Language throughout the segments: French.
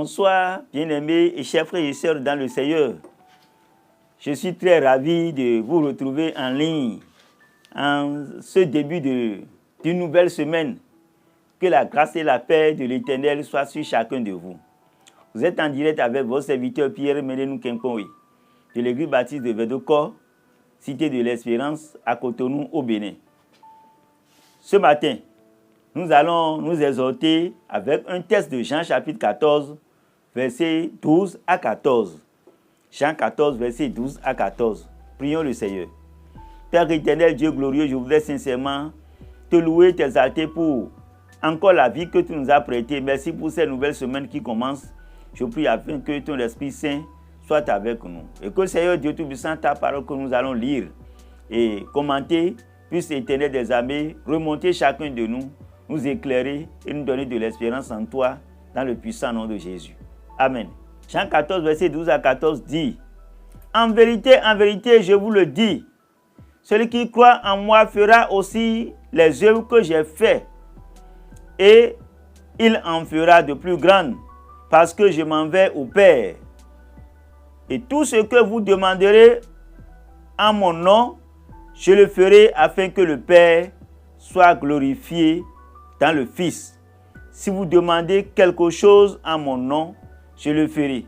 Bonsoir, bien-aimés et chers frères et sœurs dans le Seigneur. Je suis très ravi de vous retrouver en ligne en ce début d'une nouvelle semaine. Que la grâce et la paix de l'Éternel soient sur chacun de vous. Vous êtes en direct avec votre serviteur Pierre Mélénou Kempoui de l'église baptiste de Vedoko, cité de l'Espérance à Cotonou au Bénin. Ce matin, nous allons nous exhorter avec un texte de Jean chapitre 14, versets 12 à 14. Jean 14, versets 12 à 14. Prions le Seigneur. Père éternel, Dieu glorieux, je voudrais sincèrement te louer et t'exalter pour encore la vie que tu nous as prêtée. Merci pour cette nouvelle semaine qui commence. Je prie afin que ton Esprit Saint soit avec nous. Et que le Seigneur Dieu Tout-Puissant, ta parole que nous allons lire et commenter, puisse l'Éternel des armées remonter chacun de nous, nous éclairer et nous donner de l'espérance en toi, dans le puissant nom de Jésus. Amen. Jean 14, verset 12 à 14 dit, « En vérité, je vous le dis, celui qui croit en moi fera aussi les œuvres que j'ai faites, et il en fera de plus grandes, parce que je m'en vais au Père. Et tout ce que vous demanderez en mon nom, je le ferai afin que le Père soit glorifié dans le Fils. Si vous demandez quelque chose en mon nom, je le ferai. »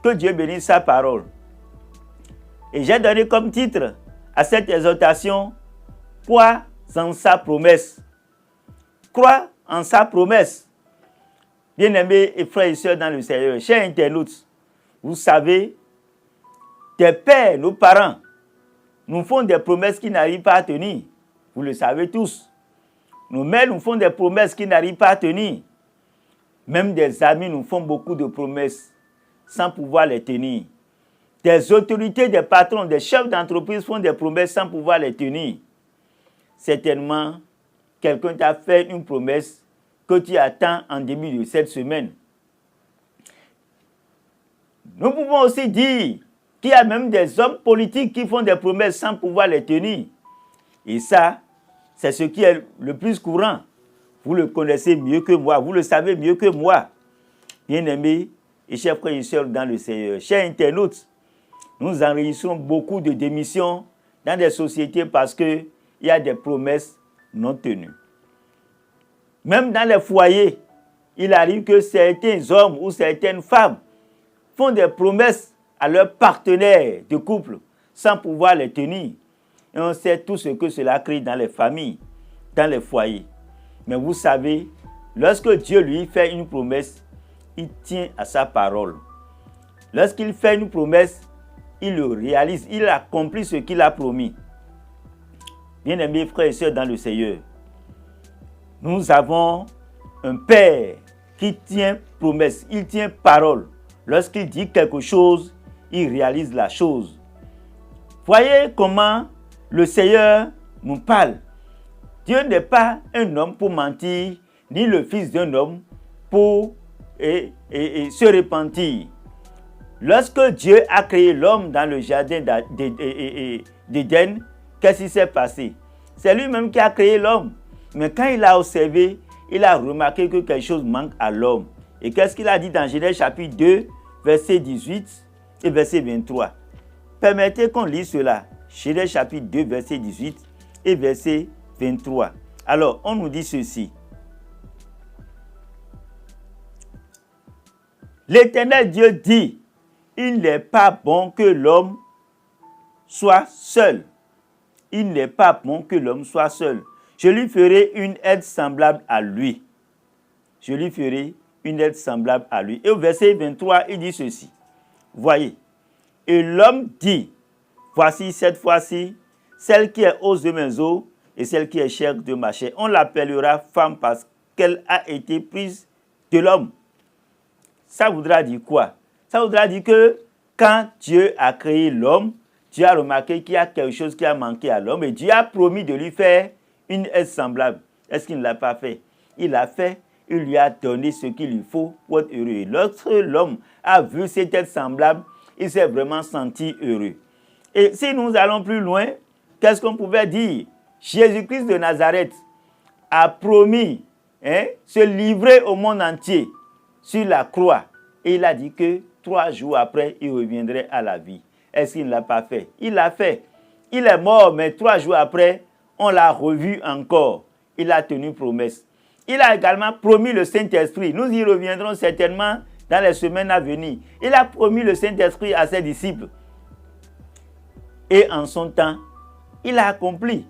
Que Dieu bénisse sa parole. Et j'ai donné comme titre à cette exhortation, « Crois en sa promesse ». Crois en sa promesse. Bien-aimés et frères et sœurs dans le Seigneur, chers internautes, vous savez, tes pères, nos parents, nous font des promesses qui n'arrivent pas à tenir. Vous le savez tous. Nos mères nous font des promesses qui n'arrivent pas à tenir. Même des amis nous font beaucoup de promesses sans pouvoir les tenir. Des autorités, des patrons, des chefs d'entreprise font des promesses sans pouvoir les tenir. Certainement, quelqu'un t'a fait une promesse que tu attends en début de cette semaine. Nous pouvons aussi dire qu'il y a même des hommes politiques qui font des promesses sans pouvoir les tenir. Et ça, c'est ce qui est le plus courant. Vous le connaissez mieux que moi, vous le savez mieux que moi. Bien-aimés et chers frères et sœurs dans le Seigneur, chers internautes, nous enregistrons beaucoup de démissions dans des sociétés parce qu'il y a des promesses non tenues. Même dans les foyers, il arrive que certains hommes ou certaines femmes font des promesses à leurs partenaires de couple sans pouvoir les tenir. Et on sait tout ce que cela crée dans les familles, dans les foyers. Mais vous savez, lorsque Dieu lui fait une promesse, il tient à sa parole. Lorsqu'il fait une promesse, il le réalise, il accomplit ce qu'il a promis. Bien-aimés frères et sœurs dans le Seigneur, nous avons un Père qui tient promesse, il tient parole. Lorsqu'il dit quelque chose, il réalise la chose. Voyez comment le Seigneur nous parle. Dieu n'est pas un homme pour mentir, ni le fils d'un homme pour se repentir. Lorsque Dieu a créé l'homme dans le jardin d'Éden, qu'est-ce qui s'est passé? C'est lui-même qui a créé l'homme. Mais quand il a observé, il a remarqué que quelque chose manque à l'homme. Et qu'est-ce qu'il a dit dans Genèse chapitre 2, verset 18 et verset 23? Permettez qu'on lise cela. Genèse chapitre 2, verset 18 et verset 23. Alors, on nous dit ceci. L'Éternel Dieu dit, il n'est pas bon que l'homme soit seul. Il n'est pas bon que l'homme soit seul. Je lui ferai une aide semblable à lui. Je lui ferai une aide semblable à lui. Et au verset 23, il dit ceci. Voyez. Et l'homme dit, voici cette fois-ci, celle qui est os de mes os et celle qui est chair de ma chair. On l'appellera femme parce qu'elle a été prise de l'homme. Ça voudra dire quoi? Ça voudra dire que quand Dieu a créé l'homme, Dieu a remarqué qu'il y a quelque chose qui a manqué à l'homme et Dieu a promis de lui faire une aide semblable. Est-ce qu'il ne l'a pas fait? Il l'a fait, il lui a donné ce qu'il lui faut pour être heureux. Et lorsque l'homme a vu cette aide semblable, il s'est vraiment senti heureux. Et si nous allons plus loin, qu'est-ce qu'on pouvait dire? Jésus-Christ de Nazareth a promis se livrer au monde entier sur la croix. Et il a dit que 3 jours après, il reviendrait à la vie. Est-ce qu'il ne l'a pas fait? Il l'a fait. Il est mort, mais 3 jours après, on l'a revu encore. Il a tenu promesse. Il a également promis le Saint-Esprit. Nous y reviendrons certainement dans les semaines à venir. Il a promis le Saint-Esprit à ses disciples. Et en son temps, il a accompli.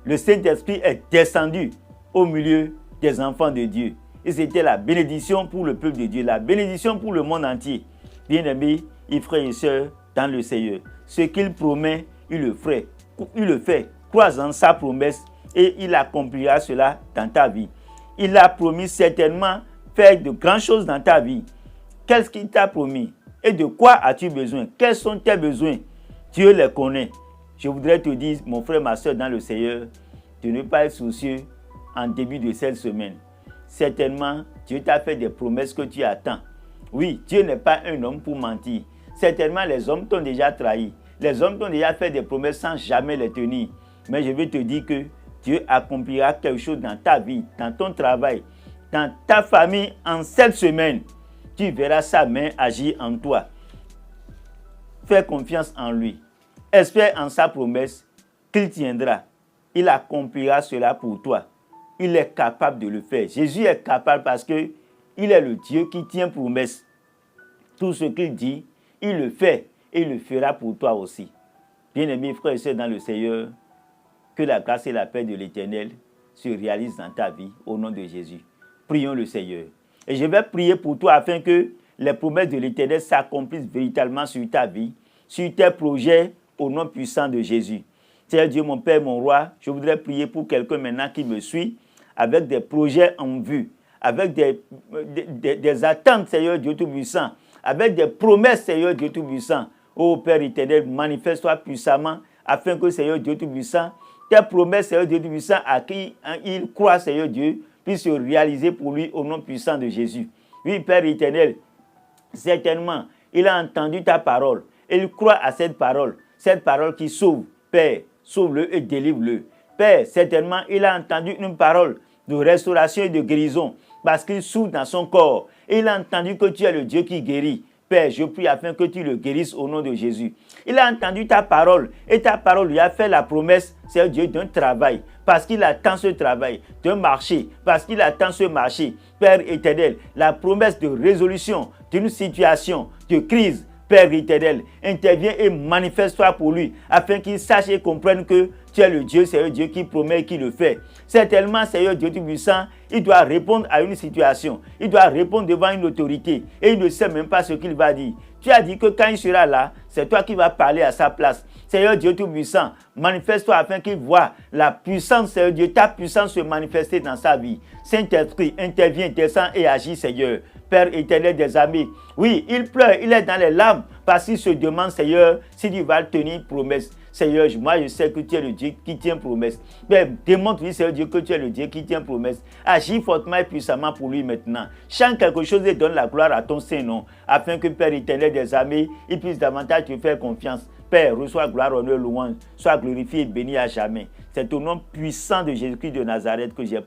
Le Saint-Esprit est descendu au milieu des enfants de Dieu. Et c'était la bénédiction pour le peuple de Dieu, la bénédiction pour le monde entier. Bien-aimés, frères et sœurs, dans le Seigneur, ce qu'il promet, il le fait. Crois en sa promesse et il accomplira cela dans ta vie. Il a promis certainement faire de grandes choses dans ta vie. Qu'est-ce qu'il t'a promis? Et de quoi as-tu besoin? Quels sont tes besoins? Dieu les connaît. Je voudrais te dire, mon frère, ma soeur dans le Seigneur, de ne pas être soucieux en début de cette semaine. Certainement, Dieu t'a fait des promesses que tu attends. Oui, Dieu n'est pas un homme pour mentir. Certainement, les hommes t'ont déjà trahi. Les hommes t'ont déjà fait des promesses sans jamais les tenir. Mais je veux te dire que Dieu accomplira quelque chose dans ta vie, dans ton travail, dans ta famille en cette semaine. Tu verras sa main agir en toi. Fais confiance en lui. Espère en sa promesse qu'il tiendra. Il accomplira cela pour toi. Il est capable de le faire. Jésus est capable parce qu'il est le Dieu qui tient promesse. Tout ce qu'il dit, il le fait et il le fera pour toi aussi. Bien-aimés frères et sœurs dans le Seigneur, que la grâce et la paix de l'Éternel se réalisent dans ta vie au nom de Jésus. Prions le Seigneur. Et je vais prier pour toi afin que les promesses de l'Éternel s'accomplissent véritablement sur ta vie, sur tes projets au nom puissant de Jésus. Seigneur Dieu, mon Père, mon Roi, je voudrais prier pour quelqu'un maintenant qui me suit avec des projets en vue, avec des attentes, Seigneur Dieu Tout-Puissant, avec des promesses, Seigneur Dieu Tout-Puissant. Ô Père éternel, manifeste-toi puissamment afin que, Seigneur Dieu Tout-Puissant, tes promesses, Seigneur Dieu Tout-Puissant, à qui il croit, Seigneur Dieu, puissent se réaliser pour lui au nom puissant de Jésus. Oui, Père éternel, certainement, il a entendu ta parole et il croit à cette parole qui sauve. Père, sauve-le et délivre-le. Père, certainement, il a entendu une parole de restauration et de guérison parce qu'il souffre dans son corps. Et il a entendu que tu es le Dieu qui guérit. Père, je prie afin que tu le guérisses au nom de Jésus. Il a entendu ta parole et ta parole lui a fait la promesse, c'est Dieu, d'un travail. Parce qu'il attend ce travail, d'un marché, parce qu'il attend ce marché. Père éternel, la promesse de résolution d'une situation de crise, Père éternel, interviens et manifeste-toi pour lui, afin qu'il sache et comprenne que tu es le Dieu, c'est le Dieu qui promet et qui le fait. Certainement, Seigneur Dieu Tout-Puissant, il doit répondre à une situation, il doit répondre devant une autorité, et il ne sait même pas ce qu'il va dire. Tu as dit que quand il sera là, c'est toi qui vas parler à sa place. Seigneur Dieu Tout-Puissant, manifeste-toi afin qu'il voit la puissance, Seigneur Dieu, ta puissance se manifester dans sa vie. Saint-Esprit, intervient, descend et agit, Seigneur. Père éternel des armées, oui, il pleure, il est dans les larmes, parce qu'il se demande, Seigneur, si tu vas tenir promesse. Seigneur, moi je sais que tu es le Dieu qui tient promesse. Père, démontre-lui, Seigneur Dieu, que tu es le Dieu qui tient promesse. Agis fortement et puissamment pour lui maintenant. Chante quelque chose et donne la gloire à ton Saint-Nom, afin que Père éternel des armées, il puisse davantage te faire confiance. Père, reçois gloire, honneur, louange, sois glorifié et béni à jamais. C'est au nom puissant de Jésus-Christ de Nazareth que j'ai